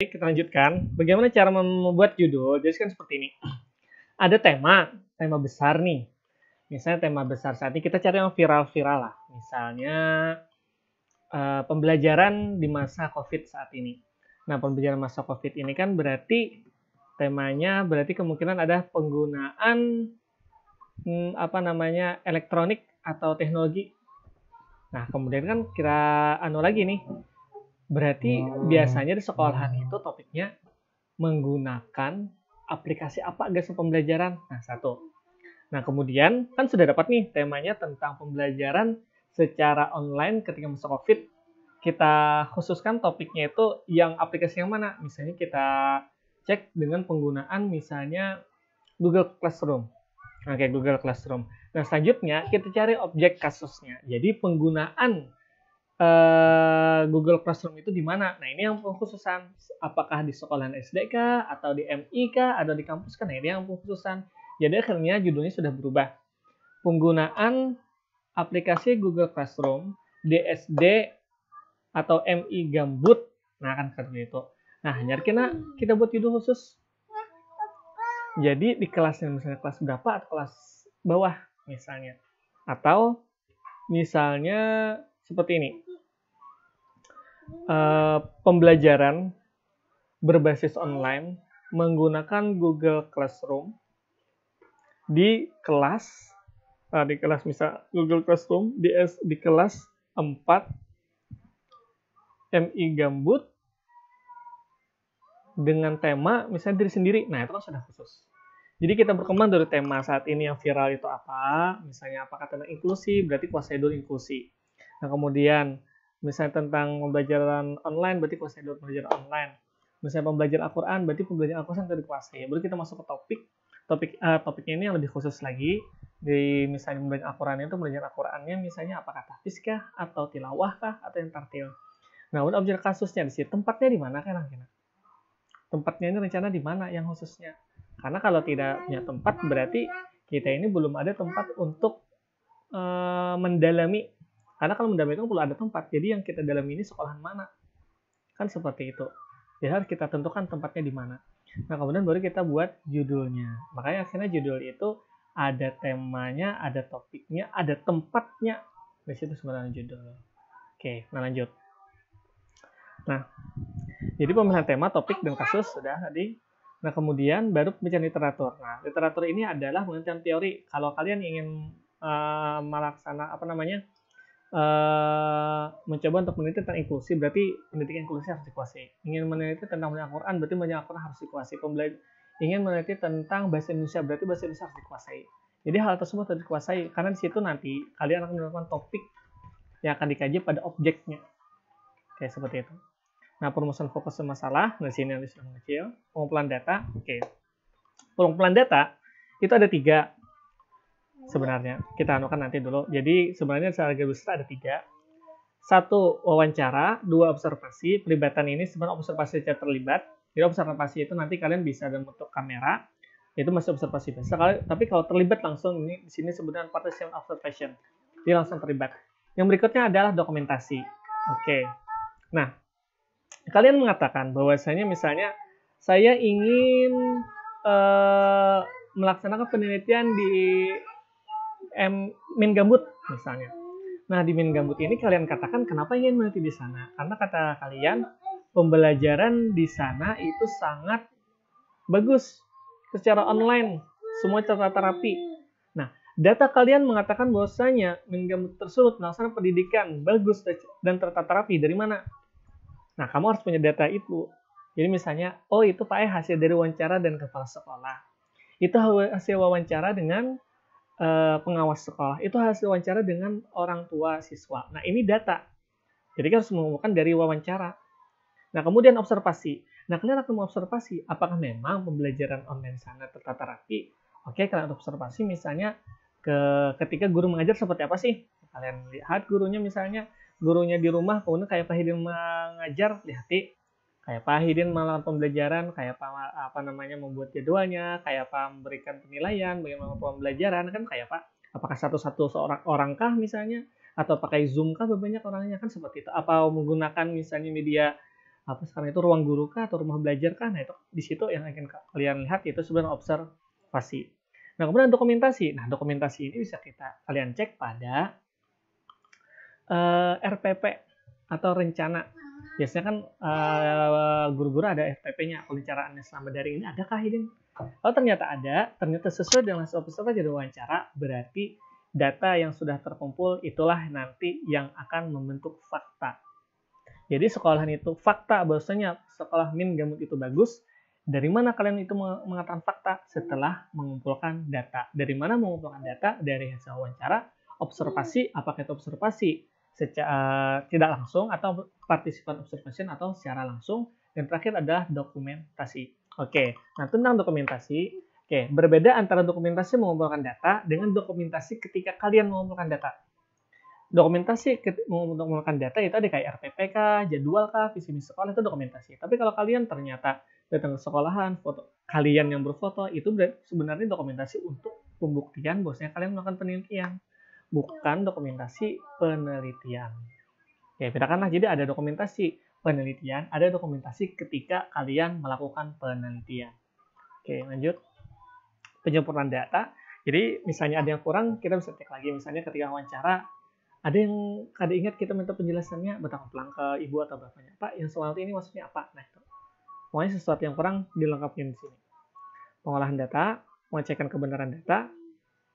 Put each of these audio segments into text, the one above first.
Kita lanjutkan. Bagaimana cara membuat judul? Jadi kan seperti ini. Ada tema besar nih. Misalnya tema besar saat ini kita cari yang viral-viral lah. Misalnya pembelajaran di masa COVID saat ini. Nah, pembelajaran masa COVID ini kan berarti temanya berarti kemungkinan ada penggunaan elektronik atau teknologi. Nah, kemudian kan kita lagi nih. Berarti biasanya di sekolahan itu topiknya menggunakan aplikasi apa guys pembelajaran. Nah, satu. Nah, kemudian kan sudah dapat nih temanya tentang pembelajaran secara online ketika masa COVID. Kita khususkan topiknya itu yang aplikasi yang mana. Misalnya kita cek dengan penggunaan misalnya Google Classroom. Oke, Google Classroom. Nah, selanjutnya kita cari objek kasusnya. Jadi penggunaan Google Classroom itu di mana? Nah, ini yang pengkhususan. Apakah di sekolahan SD kah, atau di MI kah, atau di kampus kah? Nah, ini yang pengkhususan. Jadi akhirnya judulnya sudah berubah. Penggunaan aplikasi Google Classroom di SD atau MI Gambut. Nah, kan seperti itu. Nah, hanya kita buat judul khusus. Jadi di kelasnya misalnya kelas berapa atau kelas bawah misalnya. Atau misalnya seperti ini. Pembelajaran berbasis online menggunakan Google Classroom di kelas misal Google Classroom di kelas 4 MI Gambut dengan tema misalnya diri sendiri. Nah, itu kan sudah khusus. Jadi kita berkembang dari tema saat ini yang viral itu apa, misalnya apakah tentang inklusi, berarti kuasai dulu inklusi. Nah, kemudian misalnya tentang pembelajaran online, berarti kuasai dulu pembelajaran online. Misalnya pembelajaran Al-Quran, berarti pembelajaran Al-Quran itu dikuasai. Baru kita masuk ke topiknya ini yang lebih khusus lagi. Di misalnya pembelajaran Al-Quran itu pembelajaran Al-Qurannya misalnya apakah tahfiz kah, atau tilawah kah, atau yang tartil. Nah, objek kasusnya di sini tempatnya di mana kan? Tempatnya ini rencana di mana yang khususnya? Karena kalau tidak punya tempat berarti kita ini belum ada tempat untuk mendalami. Karena kalau mendalami itu perlu ada tempat. Jadi yang kita dalami ini sekolahan mana? Kan seperti itu. Jadi harus kita tentukan tempatnya di mana. Nah, kemudian baru kita buat judulnya. Makanya akhirnya judul itu ada temanya, ada topiknya, ada tempatnya. Di situ sebenarnya judul. Oke, nah lanjut. Nah, jadi pemilihan tema, topik, dan kasus sudah tadi. Nah, kemudian baru pembacaan literatur. Nah, literatur ini adalah penelitian teori. Kalau kalian ingin mencoba untuk meneliti tentang inklusi, berarti pendidikan inklusi harus dikuasai. Ingin meneliti tentang Al-Quran, berarti Al-Quran harus dikuasai. Ingin meneliti tentang bahasa Indonesia, berarti bahasa Indonesia harus dikuasai. Jadi hal tersebut harus dikuasai, karena di situ nanti kalian akan melakukan topik yang akan dikaji pada objeknya. Kayak seperti itu. Nah, perumusan fokus masalah, di sini yang sudah mengecil. Pengumpulan data, oke. Pengumpulan data itu ada 3 sebenarnya. Kita anukan nanti dulu. Jadi sebenarnya secara garis besar ada 3. 1 wawancara, 2 observasi. Pelibatan ini sebenarnya observasi secara terlibat. Jadi observasi itu nanti kalian bisa dalam bentuk kamera. Itu masih observasi biasa. Tapi kalau terlibat langsung ini di sini sebenarnya participant observation. Dia langsung terlibat. Yang berikutnya adalah dokumentasi. Oke. Nah, kalian mengatakan bahwasanya misalnya saya ingin melaksanakan penelitian di Min Gambut misalnya. Nah, di Min Gambut ini kalian katakan kenapa ingin meneliti di sana? Karena kata kalian pembelajaran di sana itu sangat bagus secara online, semua tertata rapi. Nah, data kalian mengatakan bahwasanya Min Gambut tersebut melaksanakan pendidikan bagus dan tertata rapi. Dari mana? Nah, kamu harus punya data itu. Jadi misalnya, oh itu Pak hasil dari wawancara dan kepala sekolah. Itu hasil wawancara dengan pengawas sekolah. Itu hasil wawancara dengan orang tua siswa. Nah, ini data. Jadi kita harus mengumpulkan dari wawancara. Nah, kemudian observasi. Nah, kalian akan mengobservasi apakah memang pembelajaran online sana tertata rapi. Oke, kalian observasi misalnya ketika guru mengajar seperti apa sih? Kalian lihat gurunya misalnya gurunya di rumah, kemudian kayak Pak Hidin mengajar, lihati kayak Pak Hidin melakukan pembelajaran, kayak Pak membuat jadwalnya, kayak Pak memberikan penilaian, bagaimana pembelajaran, kan kayak Pak, apakah satu-satu seorang orangkah misalnya, atau pakai Zoom kah banyak orangnya, kan seperti itu, apa menggunakan misalnya media apa sekarang itu ruang guru kah atau rumah belajar kah? Nah itu di situ yang akan kalian lihat itu sebenarnya observasi. Nah kemudian dokumentasi. Nah dokumentasi ini bisa kalian cek pada RPP atau rencana. Biasanya kan guru-guru ada RPP-nya, perencanaan selama daring ini adakah ini? Kalau ternyata ada, ternyata sesuai dengan hasil observasi dan wawancara, berarti data yang sudah terkumpul itulah nanti yang akan membentuk fakta. Jadi sekolahan itu fakta bahwasanya sekolah Min Gamut itu bagus. Dari mana kalian itu mengatakan fakta? Setelah mengumpulkan data. Dari mana mengumpulkan data? Dari hasil wawancara, observasi, apakah itu observasi secara tidak langsung atau partisipan observation atau secara langsung. Dan terakhir adalah dokumentasi. Oke, nah tentang dokumentasi, berbeda antara dokumentasi mengumpulkan data dengan dokumentasi ketika kalian mengumpulkan data. Dokumentasi mengumpulkan data itu ada kayak RPP kah, jadwal kah, visi misi sekolah itu dokumentasi. Tapi kalau kalian ternyata datang ke sekolahan, foto kalian yang berfoto itu sebenarnya dokumentasi untuk pembuktian bahwasanya kalian melakukan penelitian, bukan dokumentasi penelitian. Oke, bedakanlah. Jadi ada dokumentasi penelitian, ada dokumentasi ketika kalian melakukan penelitian. Oke, lanjut. Penyempurnaan data. Jadi misalnya ada yang kurang, kita bisa cek lagi. Misalnya ketika wawancara, ada yang kada ingat kita minta penjelasannya betapa pulang ke ibu atau bapaknya. Pak, yang soal ini maksudnya apa? Nah, itu. Pokoknya sesuatu yang kurang dilengkapi di sini. Pengolahan data, mengecekkan kebenaran data.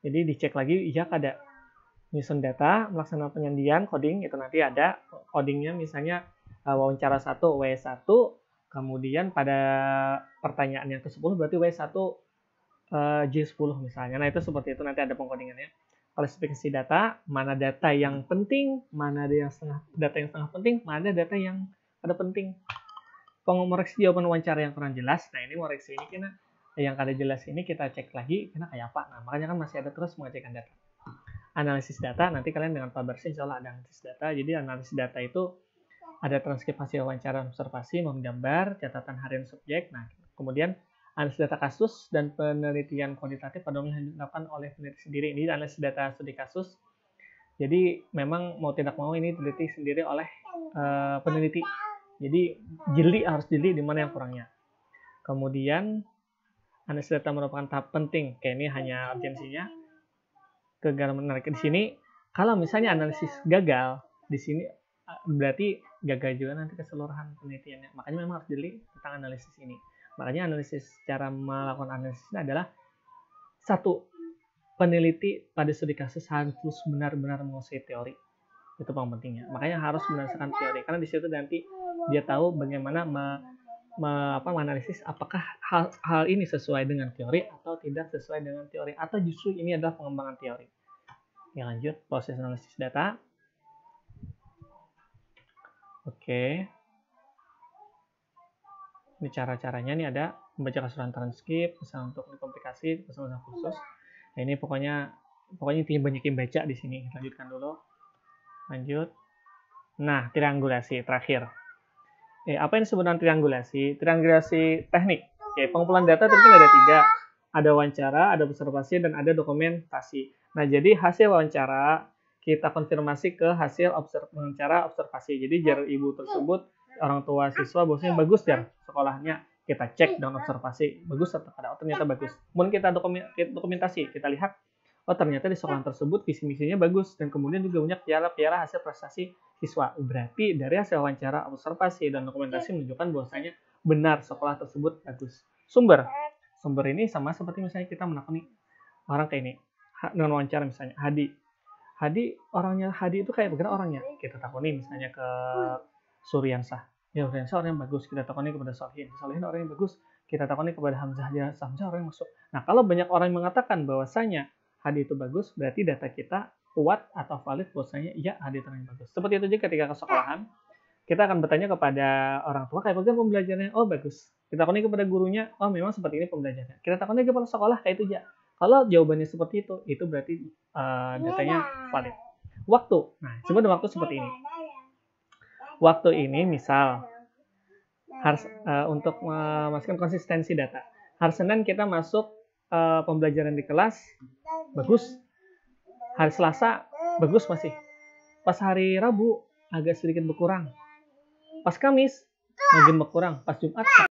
Jadi dicek lagi, iya kada. Nyusun data, melaksanakan penyandian, coding, itu nanti ada. Codingnya misalnya wawancara 1, W1, kemudian pada pertanyaan yang ke-10 berarti W1 J10 misalnya. Nah, itu seperti itu, nanti ada pengkodingannya. Klasifikasi data, mana data yang penting, mana ada yang data yang setengah penting, mana data yang ada penting. Mengoreksi jawaban wawancara yang kurang jelas. Nah, ini koreksi ini kena yang kada jelas ini kita cek lagi kena kayak apa. Nah, makanya kan masih ada terus mengecekkan data. Analisis data, nanti kalian dengan Pak Barsi insya Allah ada analisis data. Jadi analisis data itu ada transkrip hasil wawancara observasi, menggambar, catatan harian subjek. Nah, kemudian analisis data kasus dan penelitian kualitatif pada umumnya dilakukan oleh peneliti sendiri. Ini analisis data studi kasus. Jadi memang mau tidak mau ini diteliti sendiri oleh peneliti. Jadi harus jeli di mana yang kurangnya. Kemudian analisis data merupakan tahap penting. Kayak ini hanya urgensinya. Kegagalan menarik di sini. Kalau misalnya analisis gagal di sini berarti gagal juga nanti keseluruhan penelitiannya. Makanya memang harus jeli tentang analisis ini. Makanya analisis, cara melakukan analisis ini adalah satu, peneliti pada studi kasus harus benar-benar menguasai teori. Itu paling pentingnya. Makanya harus berdasarkan teori. Karena di situ nanti dia tahu bagaimana menganalisis apakah hal ini sesuai dengan teori atau tidak sesuai dengan teori. Atau justru ini adalah pengembangan teori. Ya, lanjut. Proses analisis data. Oke. Ini cara-caranya nih ada membaca keseluruhan transkrip, pesan untuk komplikasi, pesan khusus. Nah, ini pokoknya intinya banyakin baca di sini. Lanjutkan dulu. Lanjut. Nah, triangulasi terakhir. Apa yang disebut dengan triangulasi? Triangulasi teknik. Pengumpulan data tentu ada 3. Ada wawancara, ada observasi, dan ada dokumentasi. Nah, jadi hasil wawancara kita konfirmasi ke hasil wawancara observasi. Jadi jar ibu tersebut, orang tua siswa bahwasanya bagus ya sekolahnya, kita cek dengan observasi bagus atau tidak. Ternyata bagus. Kemudian kita dokumentasi, kita lihat ternyata di sekolah tersebut visi misinya bagus dan kemudian juga banyak piala hasil prestasi siswa. Berarti dari hasil wawancara, observasi, dan dokumentasi menunjukkan bahwasanya benar sekolah tersebut bagus. Sumber ini sama seperti misalnya kita menakoni orang kayak ini dengan wawancara, misalnya Hadi itu kayak bagaimana orangnya, kita takoni misalnya ke Suryansah. Ya, Suryansah orang yang bagus, kita takoni kepada Solihin orang yang bagus, kita takoni kepada Hamzah orang yang masuk. Nah, kalau banyak orang yang mengatakan bahwasanya Hadi itu bagus, berarti data kita kuat atau valid bahwasanya iya Hadi itu orang yang bagus. Seperti itu juga ketika ke sekolahan, kita akan bertanya kepada orang tua kayak bagaimana pembelajarannya. Oh, bagus. Kita takoni kepada gurunya, oh memang seperti ini pembelajarannya. Kita takoni kepada sekolah kayak itu ya. Kalau jawabannya seperti itu berarti datanya valid. Waktu. Nah, sebenarnya waktu seperti ini. Waktu ini misal harus untuk memastikan konsistensi data. Hari Senin kita masuk pembelajaran di kelas, bagus. Hari Selasa, bagus masih. Pas hari Rabu, agak sedikit berkurang. Pas Kamis, makin berkurang pas Jumat.